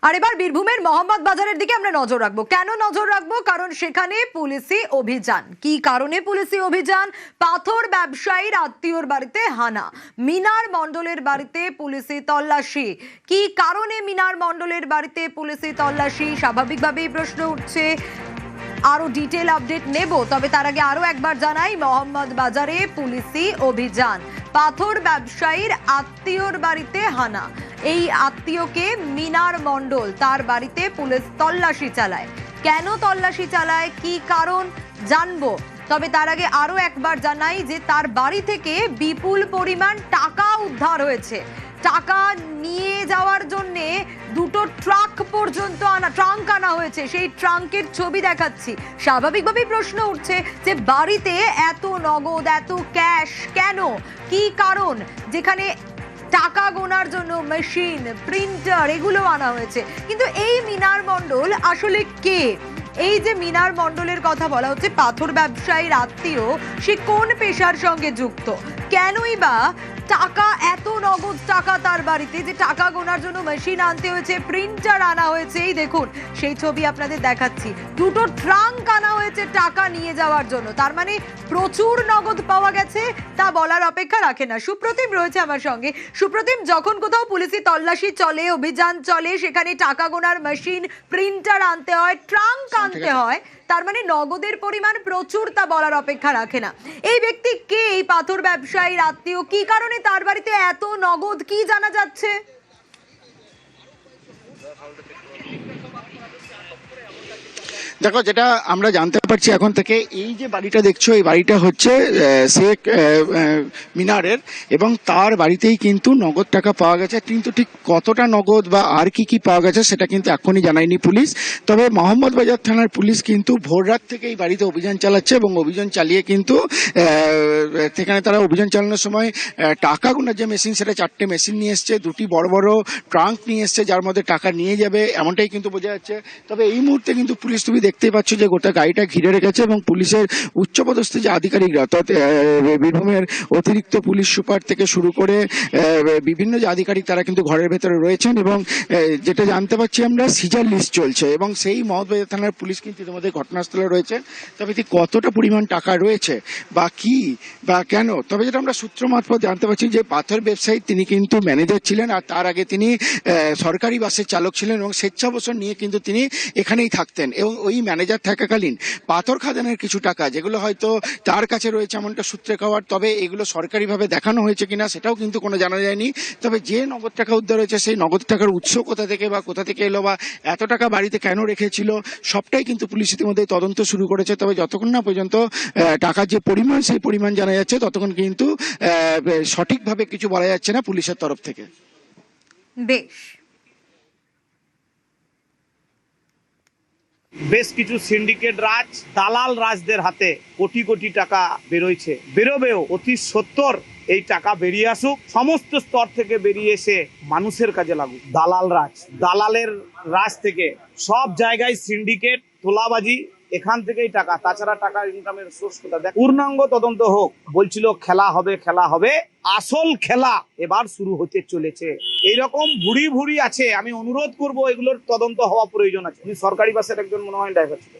আর এবার বীরভূমের মোহাম্মদ বাজারের দিকে আমরা নজর রাখবো। কেন নজর রাখবো? কারণ সেখানে পুলিশি অভিযান। কি কারণে পুলিশি অভিযান? পাথর ব্যবসায়ীর আত্মীয়র বাড়িতে হানা, মিনার মণ্ডলের বাড়িতে পুলিশি তল্লাশি। কি কারণে মিনার মণ্ডলের বাড়িতে পুলিশি তল্লাশি? স্বাভাবিকভাবেই প্রশ্ন উঠছে। আরো ডিটেল আপডেট নেব, তবে তার আগে আরো একবার জানাই, মোহাম্মদ বাজারে পুলিশি অভিযান, পাথর ব্যবসায়ীর আত্মীয়র বাড়িতে হানা। এই আত্মীয়কে মিনার মণ্ডল, তার বাড়িতে পুলিশ তল্লাশি চালায়। কেন তল্লাশি চালায়, কি কারণ জানবো, তবে তার আগে আরো একবার জানাই যে তার বাড়ি থেকে বিপুল পরিমাণ টাকা উদ্ধার হয়েছে। টাকা নিয়ে যাওয়ার জন্য দুটো ট্রাঙ্ক পর্যন্ত আনা হয়েছে। সেই ট্রাঙ্কের ছবি দেখাচ্ছি। স্বাভাবিকভাবেই প্রশ্ন উঠছে যে বাড়িতে এত নগদ, এত ক্যাশ কেন, কি কারণ? যেখানে টাকা গোনার জন্য মেশিন, প্রিন্টার এগুলো আনা হয়েছে। কিন্তু এই মিনার মণ্ডল আসলে কে? এই যে মিনার মণ্ডলের কথা বলা হচ্ছে, পাথর ব্যবসায়ীর আত্মীয়, সে কোন পেশার সঙ্গে যুক্ত? কেনই বা টাকা, এত নগদ টাকা তার বাড়িতে, যে টাকা গোনার জন্য মেশিন আনতে হয়েছে, প্রিন্টার আনা হয়েছে। এই দেখুন সেই ছবি আপনাদের দেখাচ্ছি। দুটো ট্রাঙ্ক আনা হয়েছে টাকা নিয়ে যাওয়ার জন্য। তার মানে প্রচুর নগদ পাওয়া গেছে, তা বলার অপেক্ষা রাখে না। সুপ্রতিম রয়েছে আমার সঙ্গে। সুপ্রতিম, যখন কোথাও পুলিশি তল্লাশি চলে, অভিযান চলে, সেখানে টাকা গোনার মেশিন, প্রিন্টার আনতে হয়, ট্রাঙ্ক আনতে হয়, তার মানে নগদের পরিমাণ প্রচুর, তা বলার অপেক্ষা রাখে না। এই ব্যক্তি কে? এই পাথর ব্যবসায়ীর আত্মীয়, কি কারণে তার বাড়িতে এত নগদ, কি জানা যাচ্ছে? দেখো, যেটা আমরা জানতে পারছি এখন থেকে, এই যে বাড়িটা দেখছো, এই বাড়িটা হচ্ছে শেখ মিনারের, এবং তার বাড়িতেই কিন্তু নগদ টাকা পাওয়া গেছে। কিন্তু ঠিক কতটা নগদ বা আর কি কি পাওয়া গেছে সেটা কিন্তু এখনই জানায়নি পুলিশ। তবে মোহাম্মদ বাজার থানার পুলিশ কিন্তু ভোররাত থেকে এই বাড়িতে অভিযান চালাচ্ছে, এবং অভিযান চালিয়ে কিন্তু সেখানে তারা অভিযান চালানোর সময় টাকা গোনার যে মেশিন, সেটা 4টে মেশিন নিয়ে এসছে, 2টি বড় বড় ট্রাঙ্ক নিয়ে এসছে, যার মধ্যে টাকা নিয়ে যাবে, এমনটাই কিন্তু বোঝা যাচ্ছে। তবে এই মুহূর্তে কিন্তু পুলিশ, তুমি দেখতেই পাচ্ছ যে গোটা গাড়িটা ঘিরে রেখেছে, এবং পুলিশের উচ্চপদস্থ যে আধিকারিকরা, অর্থাৎ বীরভূমের অতিরিক্ত পুলিশ সুপার থেকে শুরু করে বিভিন্ন যে আধিকারিক, তারা কিন্তু ঘরের ভেতরে রয়েছেন। এবং যেটা জানতে পারছি আমরা, সিজার লিস্ট চলছে, এবং সেই মহম্মদবাজার থানার পুলিশ কিন্তু ইতিমধ্যে ঘটনাস্থলে রয়েছে। তবে ঠিক কতটা পরিমাণ টাকা রয়েছে বা কি বা কেন, তবে যেটা আমরা সূত্র মারফত জানতে পারছি যে পাথর ব্যবসায়ী তিনি কিন্তু ম্যানেজার ছিলেন, আর তার আগে তিনি সরকারি বাসের চালক ছিলেন, এবং স্বেচ্ছাবসর নিয়ে কিন্তু তিনি এখানেই থাকতেন। এবং ওই ম্যানেজার থাকাকালীন পাথর খাদানের কিছু টাকা, যেগুলো হয়তো তার কাছে রয়েছে এমনটা সূত্রে খবর, তবে এগুলো সরকারিভাবে দেখানো হয়েছে কিনা সেটাও কিন্তু কোনো জানা যায়নি। তবে যে নগদ টাকা উদ্ধার হয়েছে, সেই নগদ টাকার উৎস কোথা থেকে বা কোথা থেকে এলো, বা এত টাকা বাড়িতে কেন রেখেছিল, সবটাই কিন্তু পুলিশ ইতিমধ্যে তদন্ত শুরু করেছে। তবে যতক্ষণ না পর্যন্ত টাকার যে পরিমাণ, সেই পরিমাণ জানা যাচ্ছে, ততক্ষণ কিন্তু সঠিকভাবে কিছু বলা যাচ্ছে না পুলিশের তরফ থেকে। বেশ, বেশ কিছু সিন্ডিকেট রাজ, দালাল রাজদের হাতে কোটি কোটি টাকা বেরোইছে, বেরোবেও। অতি সত্বর এই টাকা বেরিয়ে আসুক, সমস্ত স্তর থেকে বেরিয়ে এসে মানুষের কাজে লাগুক। দালাল রাজ, দালালের রাজ থেকে সব জায়গায় সিন্ডিকেট, তোলাবাজি, এখান থেকেই টাকা, তাছাড়া টাকা ইনকামের সোর্স কোথা? দেখ, পূর্ণাঙ্গ তদন্ত হোক। বলছিল খেলা হবে, খেলা হবে, আসল খেলা এবার শুরু হতে চলেছে। এইরকম ভুড়ি ভুড়ি আছে, আমি অনুরোধ করব এগুলোর তদন্ত হওয়া প্রয়োজন আছে। উনি সরকারি বাসের একজন মনে হয় ড্রাইভার ছিল।